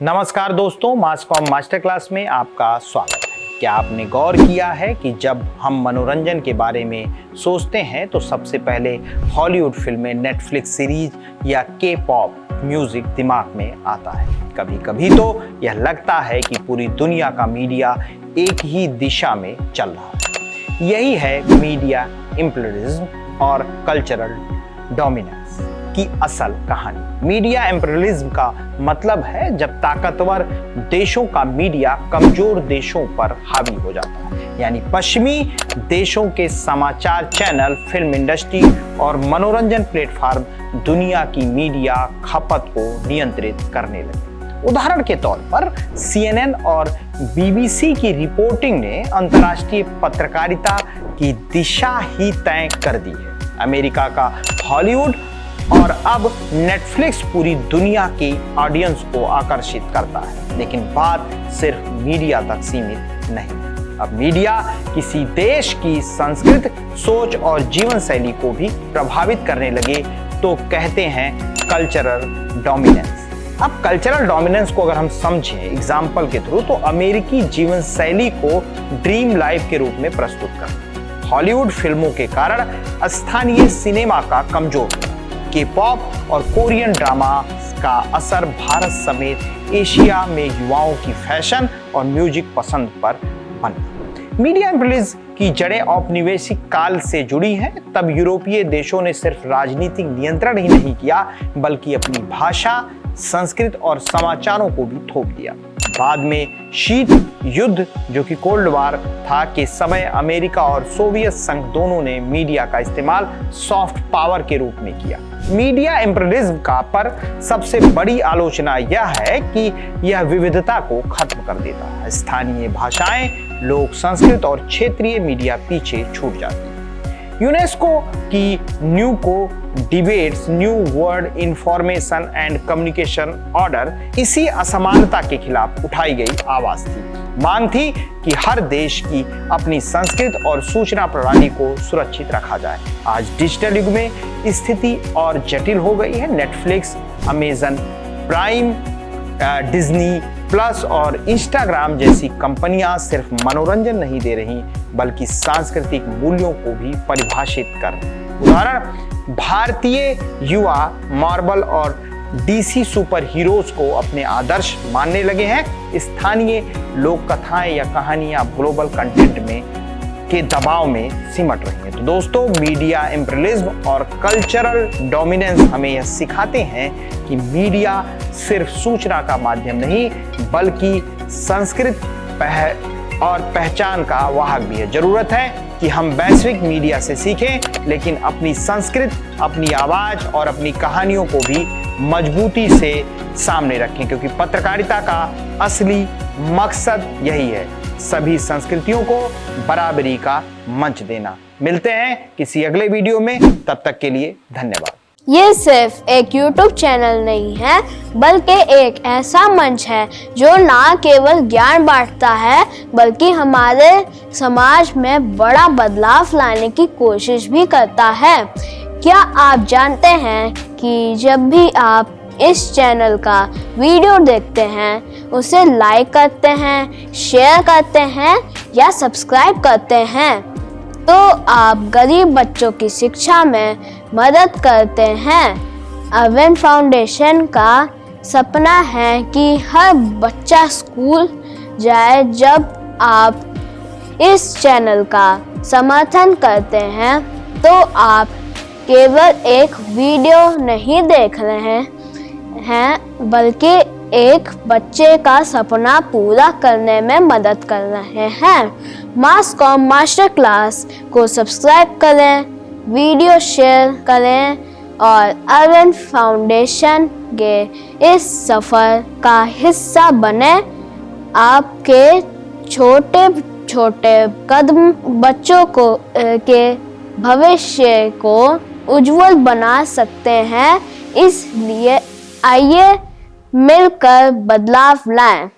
नमस्कार दोस्तों, मासकॉम master class में आपका स्वागत है। क्या आपने गौर किया है कि जब हम मनोरंजन के बारे में सोचते हैं तो सबसे पहले हॉलीवुड फिल्में, नेटफ्लिक्स सीरीज या के पॉप म्यूजिक दिमाग में आता है। कभी कभी तो यह लगता है कि पूरी दुनिया का मीडिया एक ही दिशा में चल रहा है। यही है मीडिया इंपीरियलिज्म और कल्चरल डोमिनेंस की असल कहानी। मीडिया इंपीरियलिज्म का मतलब है जब ताकतवर देशों का मीडिया कमजोर देशों पर हावी हो जाता है, यानी पश्चिमी देशों के समाचार चैनल, फिल्म इंडस्ट्री और मनोरंजन प्लेटफॉर्म दुनिया की मीडिया खपत को नियंत्रित करने लगे। उदाहरण के तौर पर CNN और BBC की रिपोर्टिंग ने अंतर्राष्ट्रीय पत्रकारिता की दिशा ही तय कर दी है। अमेरिका का हॉलीवुड और अब नेटफ्लिक्स पूरी दुनिया की ऑडियंस को आकर्षित करता है, लेकिन बात सिर्फ मीडिया तक सीमित नहीं। अब मीडिया किसी देश की संस्कृति, सोच और जीवन शैली को भी प्रभावित करने लगे तो कहते हैं कल्चरल डोमिनेंस। अब कल्चरल डोमिनेंस को अगर हम समझें एग्जाम्पल के थ्रू तो अमेरिकी जीवन शैली को ड्रीम लाइफ के रूप में प्रस्तुत करते हैं। हॉलीवुड फिल्मों के कारण स्थानीय सिनेमा का कमजोर हुआ। के पॉप और कोरियन ड्रामा का असर भारत समेत एशिया में युवाओं की फैशन और म्यूजिक पसंद पर बना। मीडिया इंपीरियलिज्म की जड़ें औपनिवेशिक काल से जुड़ी हैं। तब यूरोपीय देशों ने सिर्फ राजनीतिक नियंत्रण ही नहीं किया बल्कि अपनी भाषा, संस्कृति और समाचारों को भी थोप दिया। बाद में शीत युद्ध जो कि कोल्ड वार था के समय अमेरिका और सोवियत संघ दोनों ने मीडिया का इस्तेमाल सॉफ्ट पावर के रूप में किया। मीडिया इंपीरियलिज्म का पर सबसे बड़ी आलोचना यह है कि यह विविधता को खत्म कर देता है। स्थानीय भाषाएं, लोक संस्कृति और क्षेत्रीय मीडिया पीछे छूट जाती है। यूनेस्को की न्यूको debates new world information and communication order इसी असमानता के खिलाफ उठाई गई आवाज थी। मांग थी कि हर देश की अपनी संस्कृति और सूचना प्रणाली को सुरक्षित रखा जाए। आज डिजिटल युग में स्थिति और जटिल हो गई है। Netflix, Amazon prime, Disney plus और इंस्टाग्राम जैसी कंपनियां सिर्फ मनोरंजन नहीं दे रही बल्कि सांस्कृतिक मूल्यों को भी परिभाषित कर रही हैं। उदाहरण, भारतीय युवा मार्वल और DC सुपर हीरोज को अपने आदर्श मानने लगे हैं। स्थानीय लोक कथाएं या कहानियां ग्लोबल कंटेंट में के दबाव में सिमट रही हैं। तो दोस्तों, मीडिया इंपीरियलिज्म और कल्चरल डोमिनेंस हमें यह सिखाते हैं कि मीडिया सिर्फ सूचना का माध्यम नहीं बल्कि संस्कृति और पहचान का वाहक भी है। जरूरत है कि हम वैश्विक मीडिया से सीखें लेकिन अपनी संस्कृति, अपनी आवाज और अपनी कहानियों को भी मजबूती से सामने रखें, क्योंकि पत्रकारिता का असली मकसद यही है, सभी संस्कृतियों को बराबरी का मंच देना। मिलते हैं किसी अगले वीडियो में, तब तक के लिए धन्यवाद। ये सिर्फ एक YouTube चैनल नहीं है बल्कि एक ऐसा मंच है जो ना केवल ज्ञान बांटता है बल्कि हमारे समाज में बड़ा बदलाव लाने की कोशिश भी करता है। क्या आप जानते हैं कि जब भी आप इस चैनल का वीडियो देखते हैं, उसे लाइक करते हैं, शेयर करते हैं या सब्सक्राइब करते हैं तो आप गरीब बच्चों की शिक्षा में मदद करते हैं। अरविंद फाउंडेशन का सपना है कि हर बच्चा स्कूल जाए। जब आप इस चैनल का समर्थन करते हैं तो आप केवल एक वीडियो नहीं देख रहे हैं बल्कि एक बच्चे का सपना पूरा करने में मदद कर रहे हैं। मासकॉम मास्टर क्लास को सब्सक्राइब करें, वीडियो शेयर करें और अरविंद फाउंडेशन के इस सफ़र का हिस्सा बने। आपके छोटे छोटे कदम बच्चों को के भविष्य को उज्जवल बना सकते हैं। इसलिए आइए मिलकर बदलाव लाएं।